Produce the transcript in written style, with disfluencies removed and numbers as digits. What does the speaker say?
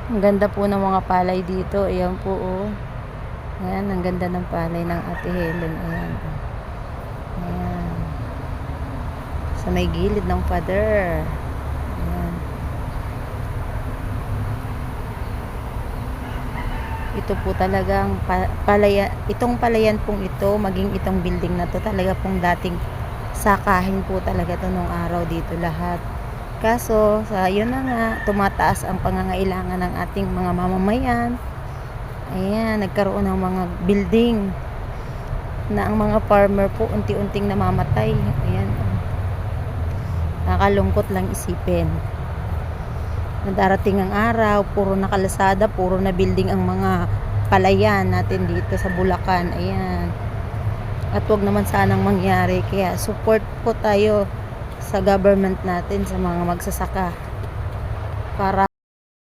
Ang ganda po ng mga palay dito. Ayan po, oh. Ayan, ang ganda ng palay ng Ate Helen. Ayan, oh. Ayan. Sa may gilid ng pader. Ayan. Ito po talagang itong palayan pong ito, maging itong building na to, talaga pong dating sakahin po talaga to nung araw dito lahat. Kaso, yun na nga, tumataas ang pangangailangan ng ating mga mamamayan. Ayan, nagkaroon ng mga building na ang mga farmer po unti-unting namamatay. Ayan. Nakakalungkot lang isipin. Na darating ang araw, puro na kalasada, puro na building ang mga palayan natin dito sa Bulacan. Ayan. At wag naman sanang mangyari. Kaya support po tayo sa government natin, sa mga magsasaka, para